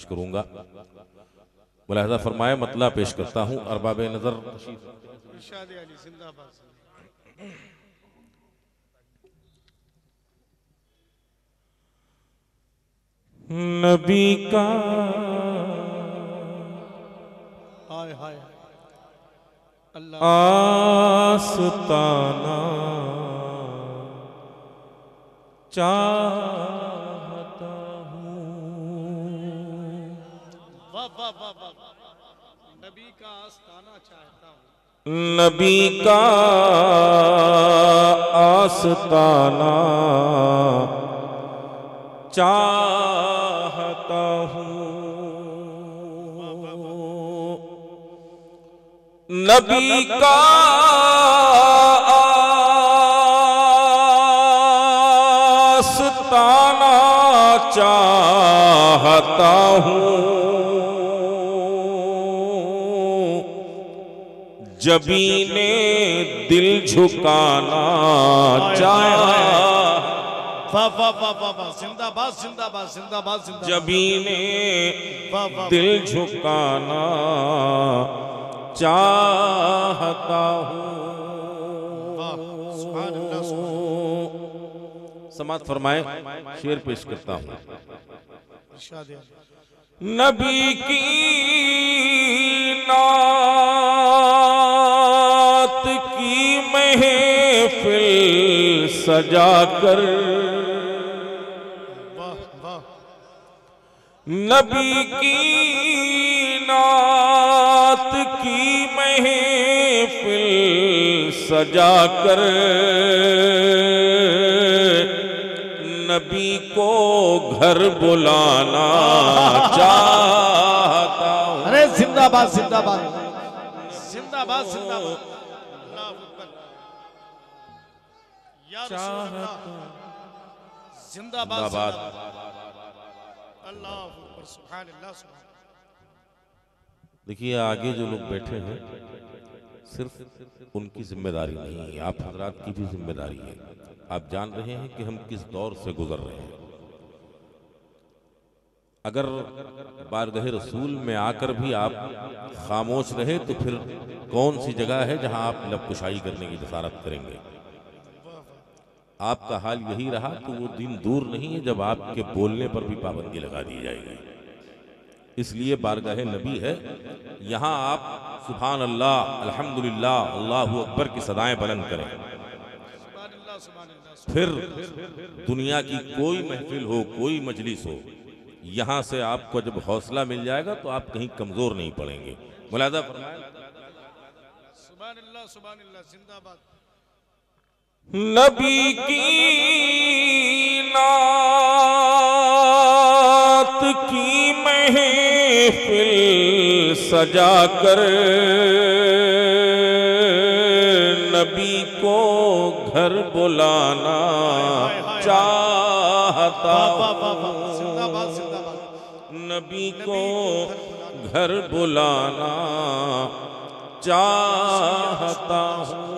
पेश करूंगा। मुलाहजा फरमाए, मतला पेश करता हूँ। अरबाब नजर नबी का आस्ताना चाहता हूँ। नबी का आस्ताना चाहता हूँ। नबी का आस्ताना चाहता हूँ। नबी का आस्ताना चाहता हूँ। जबीने दिल झुकाना जिंदाबाद जिंदाबाद जिंदाबाद जिंदाबाद। जबीने दिल झुकाना चाहता हूँ। समात फरमाए, शेर पेश करता हूँ। नबी की नात की महफिल सजाकर, नबी की नात की महफिल सजाकर, नबी को घर बुलाना चाहता हूँ। अरे जिंदाबाद जिंदाबाद जिंदाबाद जिंदाबाद। अल्लाह अकबर या रसूल अल्लाह। जिंदाबाद जिंदाबाद। अल्लाह अकबर सुभान अल्लाह सुभान। देखिए, आगे जो लोग बैठे हैं सिर्फ उनकी जिम्मेदारी नहीं है, आप हजरात की भी जिम्मेदारी है। आप जान रहे हैं कि हम किस दौर से गुजर रहे हैं। अगर बारगाह रसूल में आकर भी आप खामोश रहे तो फिर कौन सी जगह है जहां आप लबकुशाई करने की जसारत करेंगे। आपका हाल यही रहा तो वो दिन दूर नहीं है जब आपके बोलने पर भी पाबंदी लगा दी जाएगी। इसलिए बारगाह नबी है, यहां आप सुभान अल्लाह, अल्हम्दुलिल्लाह, अल्लाहु अकबर की सदाएं बुलंद करें। फिर दुनिया की कोई महफिल हो, कोई मजलिस हो, यहां से आपको जब हौसला मिल जाएगा तो आप कहीं कमजोर नहीं पड़ेंगे। मुलाजा फरमाएं, सुभान अल्लाह सुभान अल्लाह। जिंदाबाद। नबी की नात की महफिल सजाकर, नबी को घर बुलाना चाहता हूँ। जिंदाबाद जिंदाबाद। नबी को घर बुलाना चाहता हूँ।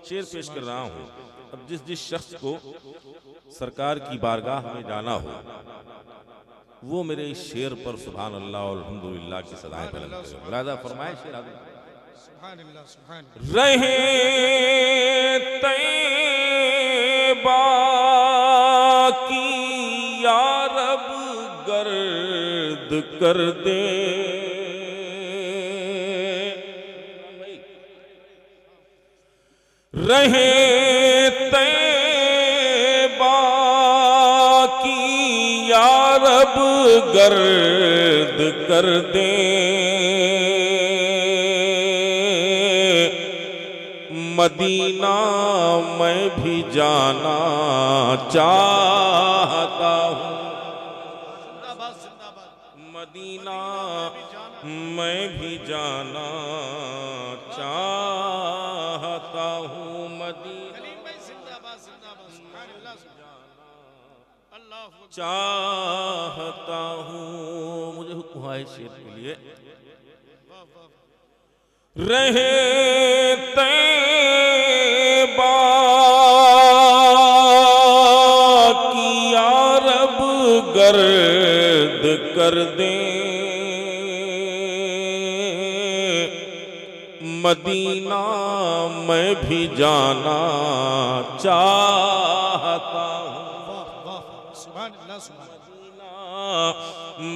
शेर पेश कर रहा हूँ। अब जिस जिस शख्स को सरकार की बारगाह में जाना हो वो मेरे इस शेर पर सुभान अल्लाह और अल्हम्दुलिल्लाह की सदाएं बुलंद करे। मुलाजा फरमाए, शेर आगे। सुभान अल्लाह सुभान। रहे तैबा की या रब गर्द कर दे, रहे तैबा की या रब गर्द कर दे, मदीना मैं भी जाना चाहता हूँ। जिंदाबाद जिंदाबाद। मदीना मैं भी जाना चाहता हूँ। मदीना जिंदाबाद जिंदाबाद। सुभान अल्लाह अल्लाह चाहता हूँ। मुझे हुक्म है शेर के लिए। रहे तैबा की या रब गर्द कर दे मदीना मैं भी जाना चाहता हूँ। वाह वाह सुभान अल्लाह सुभान मदीना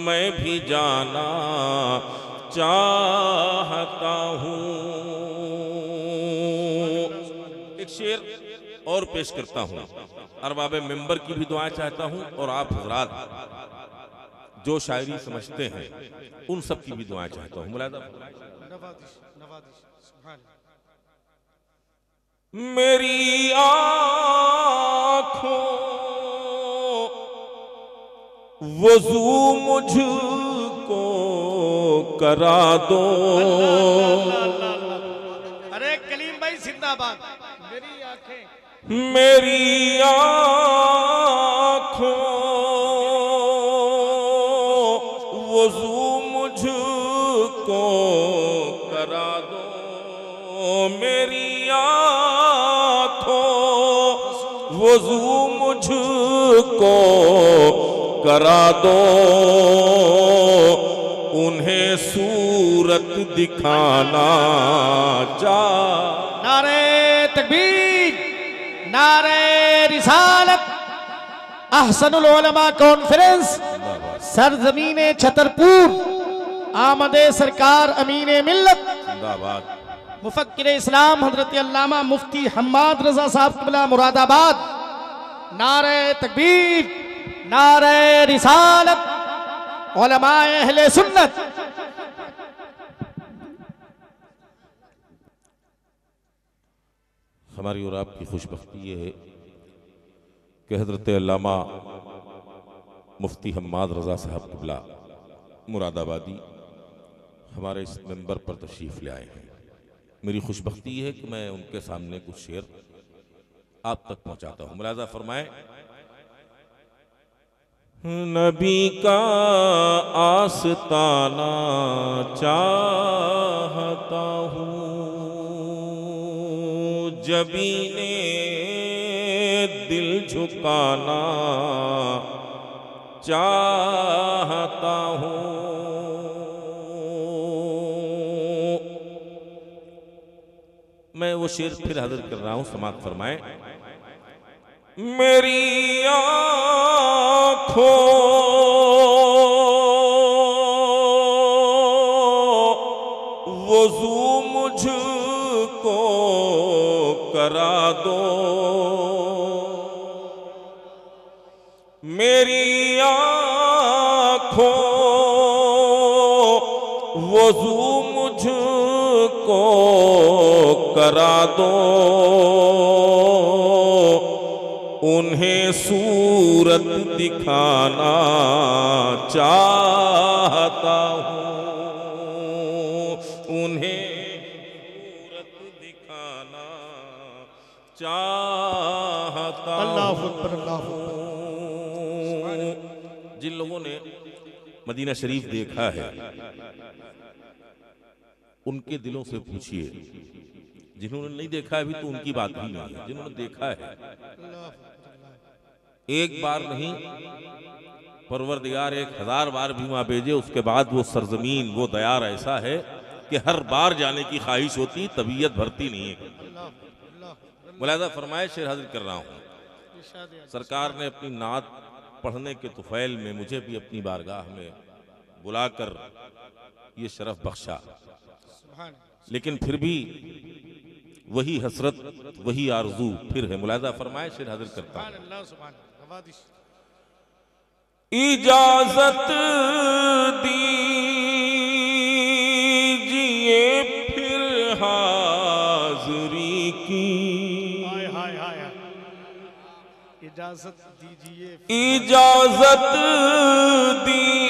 मैं भी जाना चाहता हूँ। एक शेर और पेश करता हूँ। अरबाब मिंबर की भी दुआएं चाहता हूँ और आप हजरात जो शायरी समझते हैं उन सब की भी दुआएं चाहता हूँ। मुलादा नवादिश नवादिश सुभान मेरी आँखों वज़ू मुझको करा दो। अरे कलीम भाई जिंदाबाद। मेरी आंखें मेरी आँखों वज़ू मुझको करा दो। मेरी आँखों वज़ू मुझको करा दो। उन्हें सूरत दिखाना नारे तकबीर नारे रिसालत अहसनुल उलमा कॉन्फ्रेंस सरजमीने छतरपुर आमदे सरकार अमीने मिल्लत जिंदाबाद मुफक्किर इस्लाम हजरत अल्लामा मुफ्ती हम्माद रजा साहब क़िबला मुरादाबाद। नारे तकबीर नारे रिसालत उलमाए अहले सुन्नत। हमारी और आपकी खुशबख्ती ये है कि हजरत अल्लामा मुफ्ती हम्माद रजा साहब क़िबला मुरादाबादी हमारे इस मेंबर पर तशरीफ़ ले आए हैं। मेरी खुशबख्ती है कि मैं उनके सामने कुछ शेर आप तक पहुंचाता हूं। मुलाज़ा फरमाएं। नबी का आस्ताना चाहता हूँ, जबीने दिल झुकाना चाहता हूँ। मैं वो शेर फिर हाजिर कर रहा हूं, समाप्त फरमाएं। मेरी आँखों वज़ू मुझको करा दो। मेरी आँखों वज़ू मुझको करा दो। उन्हें सूरत दिखाना चाहता हूँ, उन्हें सूरत दिखाना चाहता अल्लाह हूँ। अकबर अल्लाह जिन लोगों ने मदीना शरीफ देखा है उनके दिलों से पूछिए, जिन्होंने नहीं देखा है अभी तो उनकी बात ही नहीं है। जिन्होंने देखा है एक बार नहीं, परवरदिगार 1000 बार भी वहां भेजे, उसके बाद वो सरजमीन वो दयार ऐसा है कि हर बार जाने की ख्वाहिश होती, तबीयत भरती नहीं है। मुलाज़ा फरमाए, शेर हाजिर कर रहा हूँ। सरकार ने अपनी नात पढ़ने के तुफैल में मुझे भी अपनी बारगाह में बुलाकर ये शरफ बख्शा, लेकिन फिर भी वही हसरत वही आरजू फिर है। मुलाज़ा फरमाए, शेर हाजिर करता हूँ। इजाजत दीजिए फिर हाज़री की, इजाजत दीजिए इजाजत दीजिए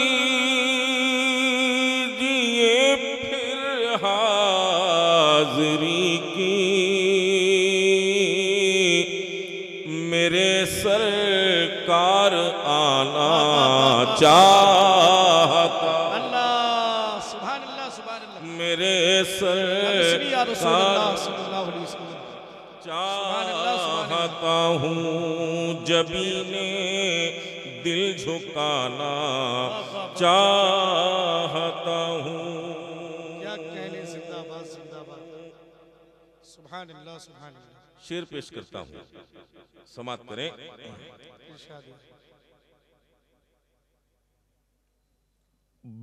फिर हाज़री की। मेरे सरकार आना चाहता, अल्लाह सुभान अल्लाह सुभान अल्लाह। मेरे सरकार चाहता हूँ, जबीने दिल झुकाना चाहता हूँ। क्या कहने, जिंदाबाद जिंदाबाद। सुभान अल्लाह सुभान अल्लाह। शेर पेश करता हूँ, समाप्त करें। इरशाद।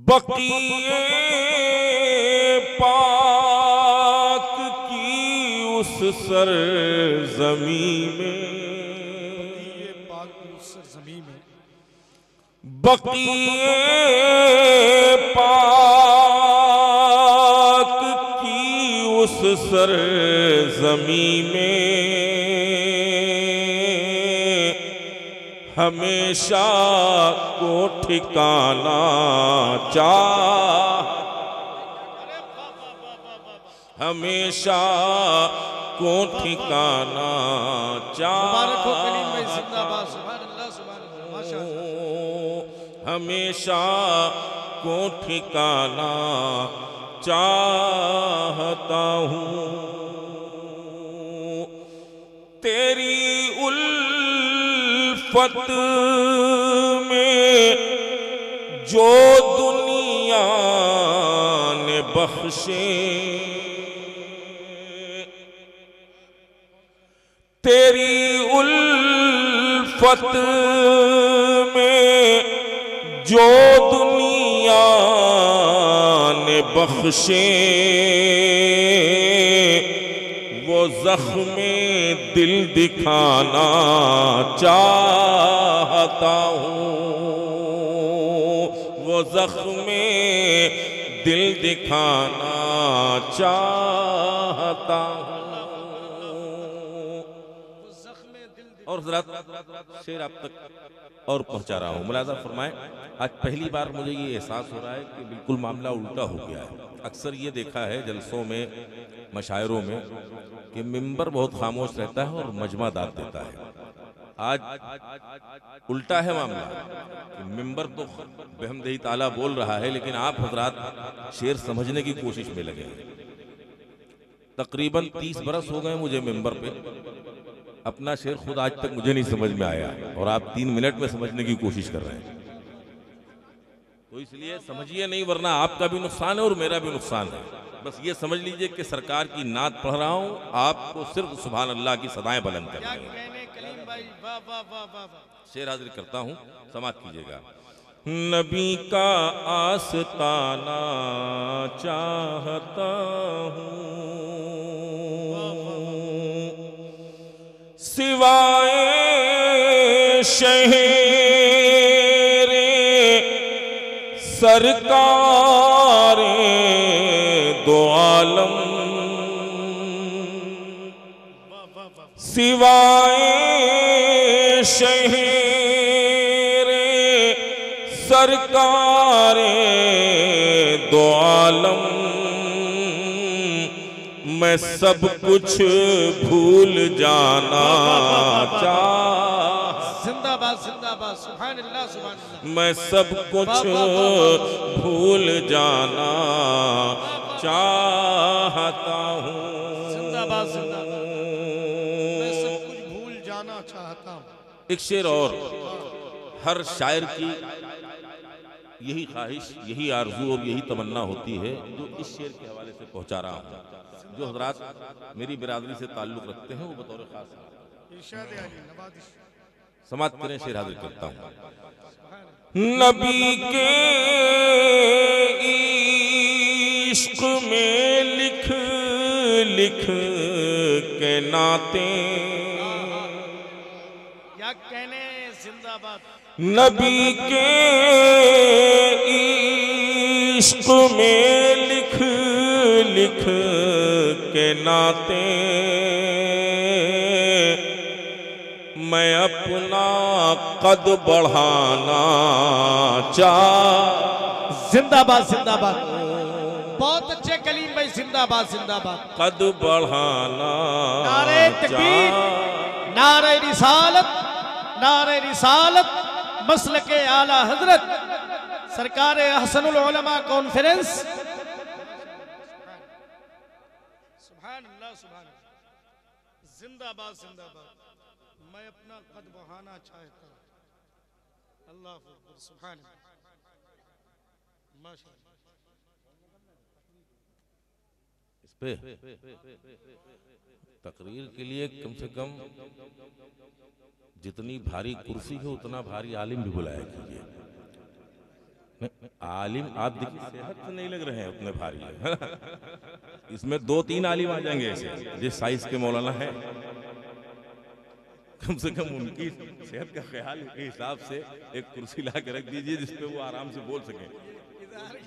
बक़िए पाक की उस सरज़मी में, ये पाक उस जमीन में, बक़िए पाक की उस सरज़मी में हमेशा को ठिकाना हमेशा को ठिकाना मुबारक हो कलीम भाई, जिंदाबाद। सुभान अल्लाह सुभान अल्लाह, माशाअल्लाह। हमेशा को ठिकाना चाहता हूँ। तेरी उल्फत में जो दुनिया ने बख्शे, तेरी उल्फत में जो दुनिया ने बख्शे, वो ज़ख्मे दिल दिखाना चाहता हूँ। वो ज़ख्मे दिल दिखाना चाहता हूँ। और ज़रा शेर आप तक और पहुंचा रहा हूँ, मुलाज़ा फरमाएं। आज पहली बार मुझे ये एहसास हो रहा है कि बिल्कुल मामला उल्टा हो गया है। अक्सर ये देखा है जलसों में, मशायरों में, कि मिंबर बहुत खामोश रहता है और मजमा दाद देता है। आज उल्टा है मामला कि मिंबर तो बेहमदही ताला बोल रहा है, लेकिन आप हजरात शेर समझने की कोशिश में लगे हैं। तकरीबन 30 बरस हो गए मुझे मिंबर पे, अपना शेर खुद आज तक मुझे नहीं समझ में आया, और आप 3 मिनट में समझने की कोशिश कर रहे हैं। तो इसलिए समझिए नहीं, वरना आपका भी नुकसान है और मेरा भी नुकसान है। बस ये समझ लीजिए कि सरकार की नात पढ़ रहा हूँ, आपको सिर्फ सुभान अल्लाह की सदाएं बुलंद कर क्या रही हैं। कहने कलीम भाई, वाह वाह वाह वाह वाह। शेर हाजिर करता हूँ, समाप्त कीजिएगा। नबी का आस्ताना चाहता हूँ, सिवाए शहरे सरकारे दो आलम, सिवाए शहरे सरकारे दो आलम, मैं सब कुछ भूल जाना जिंदाबाद जिंदाबाद। सुभान अल्लाह सुभान अल्लाह। मैं सब कुछ भूल जाना चाहता हूँ। जिंदाबाद जिंदाबाद। मैं सब कुछ भूल जाना चाहता हूँ। एक शेर और, हर शायर की यही ख्वाहिश, यही आरजू और यही तमन्ना होती है, जो इस शेर के हवाले से पहुंचा रहा हूँ। जो हजरात मेरी बिरादरी से ताल्लुक़ रखते हैं वो बतौर खास इरशाद अली नवाज़िश। समाप्त करें। शेर हाजिर करता हूँ। नबी के इश्क में लिख लिख के नाते, क्या कहने, जिंदाबाद। नबी के इश्क में लिख लिख के नाते, मैं अपना कद बढ़ाना जिंदाबाद जिंदाबाद। बहुत अच्छे कलीम भाई, जिंदाबाद जिंदाबाद। कद बढ़ाना नारे तकबीर, नारे रिसालत, नारे रिसालत, मसल के आला हजरत सरकार हसनुल उलमा कॉन्फ्रेंस। सुभान अल्लाह सुभान अल्लाह। जिंदाबाद जिंदाबाद। मैं अपना कद बढ़ाना चाहता हूँ। अल्लाह अकबर, सुभान अल्लाह, माशाअल्लाह। इस पे तकरीर के लिए कम से कम जितनी भारी कुर्सी है उतना भारी आलिम भी बुलाया कीजिए। आलिम आप देखिए सेहत से नहीं लग रहे हैं उतने भारी है। इसमें 2-3 आलिम आ जाएंगे ऐसे जिस साइज के मौलाना है। कम से कम उनकी सेहत का ख्याल के हिसाब से एक कुर्सी ला के रख दीजिए जिसपे वो आराम से बोल सकें।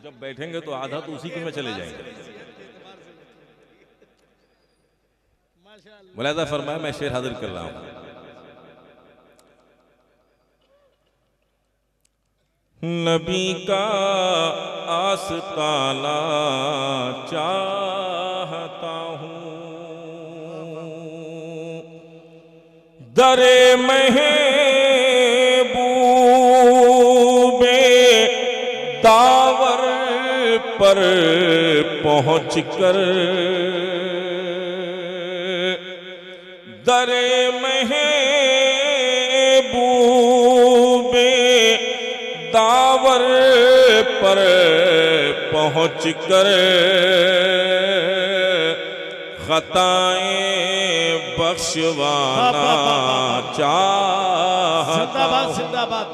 जब बैठेंगे तो आधा तो उसी के में चले जाएंगे। मुलाजा फरमाया, मैं शेर हाजिर कर रहा हूं। नबी का आस्ताना चाहता हूँ, दरे महबूबे दावर पर पहुँच कर, दरे महबूबे दावर पर पहुँच कर खताएं बख्शवाना चाहता हूँ, जिंदाबाद,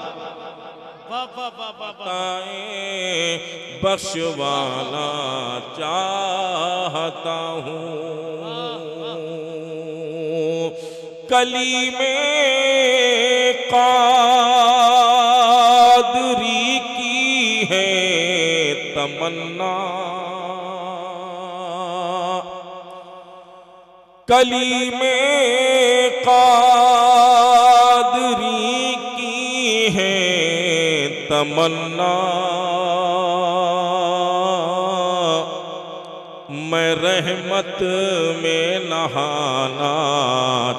वाह वाह वाह वाह, खताएं बख्शवाना चाहता हूँ। कलीमे कादरी की है तमन्ना, कलीमे कादरी की है तमन्ना, मैं रहमत में नहाना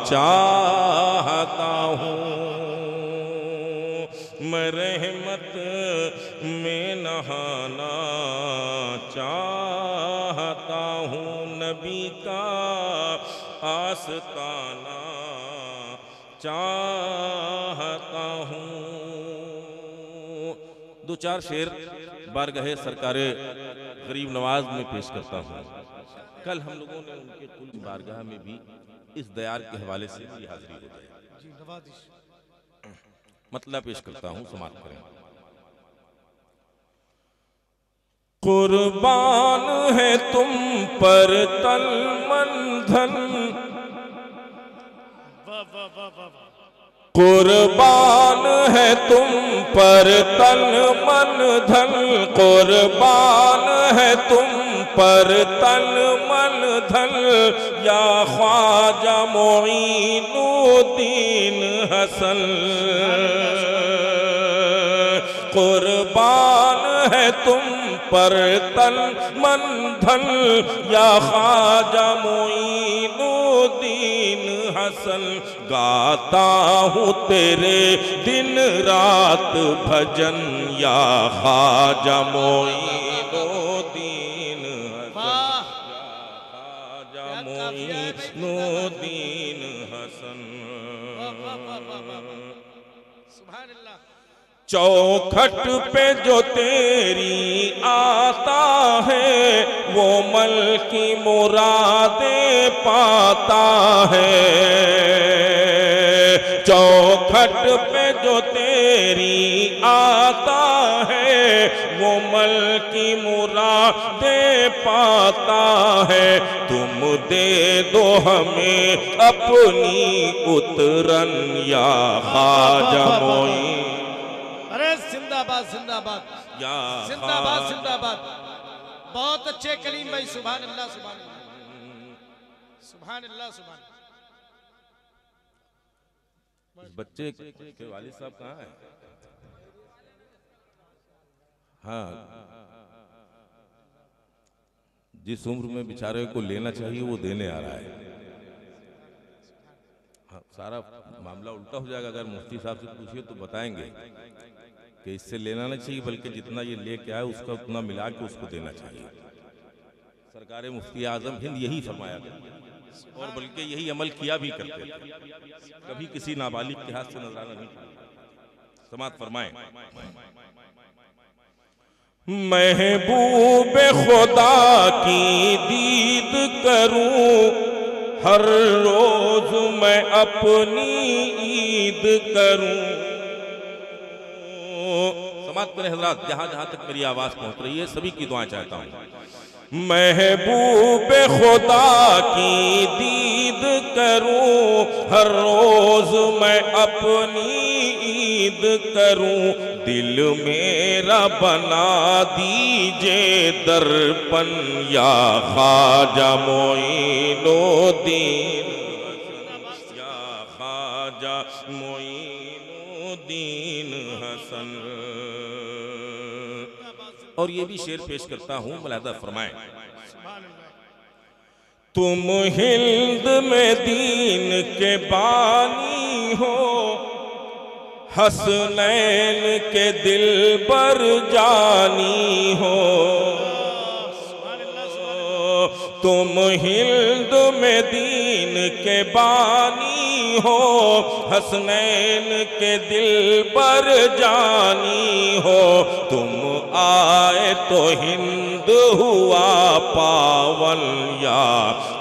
चाहता हूँ, मैं रहमत में नहाना चाहता हूँ। नबी का आस्ताना चाहता हूँ। 2-4 शेर बारगाहे सरकारे गरीब नवाज में पेश करता हूँ। कल हम लोगों ने उनके कुल बारगाह में भी इस दयार के हवाले से भी हाजिरी हो जाए। जी नवाजिश। मतलब पेश करता हूँ, समाप्त करें। कुर्बान है तुम पर तन मन धन, वाह वाह वाह वाह, कुर्बान है तुम पर तन मन धन, कुर्बान है तुम पर तन मन धन, या ख्वाजा मोइनुद्दीन हसन। कुर्बान है तुम पर तन मन धन, या ख्वाजा मोइनुद्दीन हसन। गाता हूँ तेरे दिन रात भजन, या ख्वाजा मोइनुद्दीन हसन, या ख्वाजा मोइनुद्दीन हसन। सुभान अल्लाह। चौखट पे जो तेरी आता है वो मल की मुरादें पाता है, चौखट पे जो तेरी आता है वो मल की मुरादें पाता है। तुम दे दो हमें अपनी उतरन, या ख्वाजा मोइन। अरे जिंदाबाद जिंदाबाद, या जिंदाबाद जिंदाबाद। बहुत अच्छे कलीम भाई, सुभान अल्लाह सुभान अल्लाह सुभान अल्लाह सुभान। इस बच्चे के वालिद साहब कहाँ हैं? हाँ, जिस उम्र में बेचारे को लेना चाहिए वो देने आ रहा है। हाँ, सारा मामला उल्टा हो जाएगा। अगर मुफ्ती साहब से पूछिए तो बताएंगे कि इससे लेना नहीं चाहिए, बल्कि जितना ये लेके आए उसका उतना मिला के उसको देना चाहिए। सरकार मुफ्ती आजम हिंद यही फरमाया करते और बल्कि यही अमल किया भी करते थे। कभी किसी नाबालिग के हाथ से नजराना नहीं था। समात फरमाएं। महबूब खुदा की दीद करूं, हर रोज मैं अपनी ईद करूं। समात करें हजरात, जहां जहां तक मेरी आवाज पहुंच रही है सभी की दुआएं चाहता हूं। महबूब खुदा की दीद करूं, हर रोज मैं अपनी ईद करूं। दिल मेरा बना दीजिए दर्पण, या ख्वाजा मोइनुद्दीन, या ख्वाजा मोइनुद्दीन हसन। और ये भी शेर पेश करता हूं, मुलाहिजा फरमाएं। तुम हिंद में दीन के बानी हो, हसनैन के दिल पर जानी हो। तुम हिंद में दीन के बानी हो, हसनैन के दिल पर जानी हो। तुम आए तो हिंद हुआ पावन, या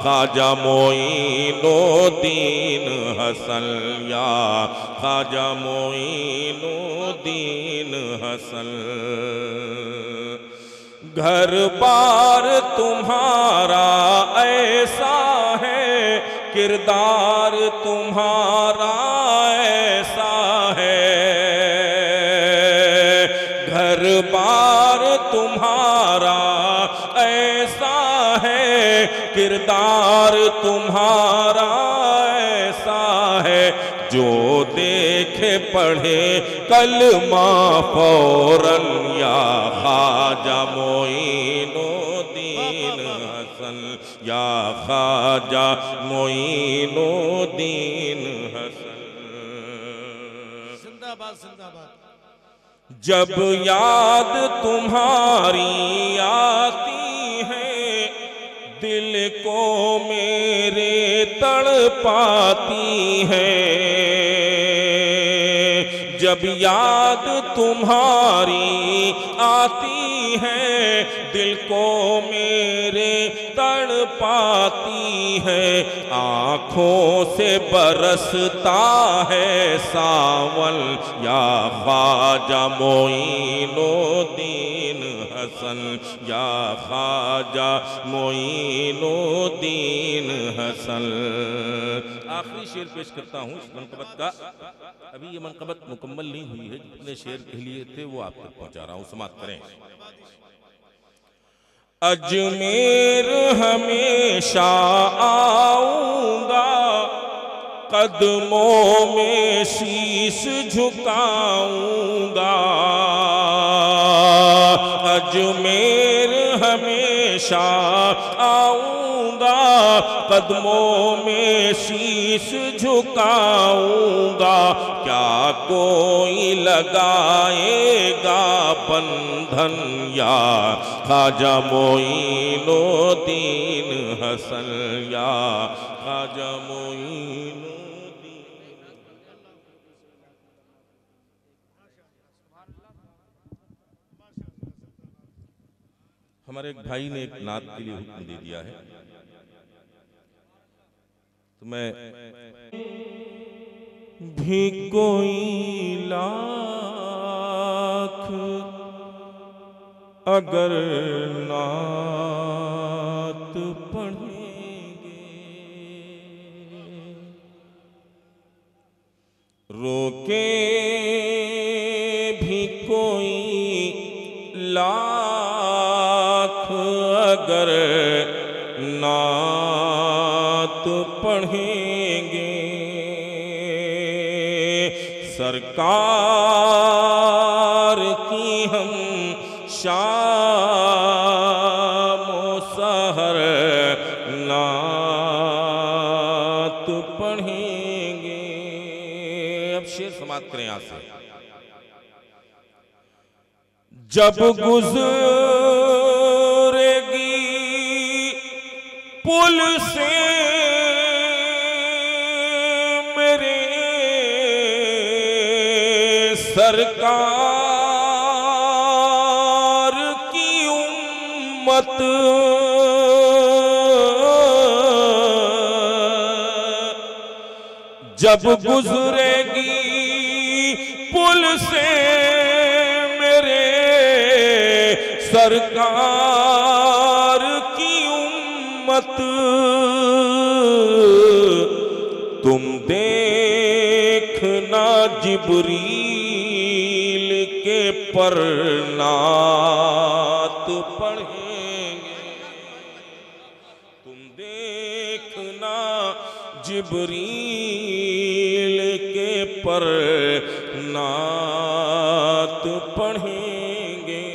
ख्वाजा मोइनुद्दीन हसन, या ख्वाजा मोइनुद्दीन हसन। घर बार तुम्हारा ऐसा है, किरदार तुम्हारा ऐसा है। घर बार तुम्हारा ऐसा है, किरदार तुम्हारा ऐसा है। जो देखे पढ़े कलमा फौरन, या ख्वाजा मोइनुद्दीन हसन, या ख्वाजा मोइनुद्दीन हसन। जिंदाबाद जिंदाबाद। जब याद तुम्हारी आती है, दिल को मेरे तड़पाती है। जब याद तुम्हारी आती है, दिल को मेरे तड़पाती है। आँखों से बरसता है सावन, या ख्वाजा मोइनुद्दीन हसन, या ख्वाजा मोइनुद्दीन हसन। आखिरी शेर पेश करता हूँ इस मनकबत का। अभी ये मनकबत मुकम्मल नहीं हुई है, जितने शेर कह लिए थे वो आप तक पहुंचा रहा हूँ। समाप्त करें। अजमेर हमेशा आऊंगा, कदमों में शीश झुकाऊंगा। अजमेर हमेशा आऊंगा, कदमों में शीश झुकाऊंगा। क्या कोई लगाएगा बंधन, या ख्वाजा मोइनुद्दीन हसन, या ख्वाजा मोइनुद्दीन। हमारे एक भाई ने एक नात के लिए हुक्म दे दिया है, तो मैं भी कोई लाख अगर नात पढ़ेंगे, रोके भी कोई लाख अगर नात पढ़ेंगे। सरकार की हम शाम सहर नात पढ़ेंगे। अब शेर समाप्त करें यहां से। जब गुजरेगी पुल से मेरे सरकार की उम्मत जब गुजरेगी पुल से मेरे सरकार की उम्मत, तुम देखना जिब्रील के पर नात पढ़ेंगे, तुम देखना जिब्रील के पर नात पढ़ेंगे।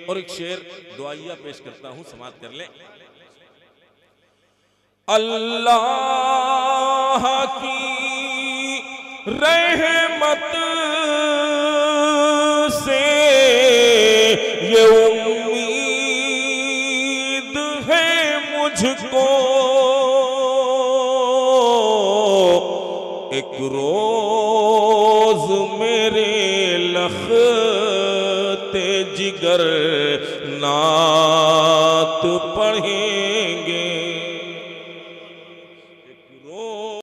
और एक शेर दुआइया पेश करता हूं, समाप्त कर लें। अल्लाह की रहमत से ये उम्मीद है मुझको, एक रोज मेरे लखते जिगर नात पढ़े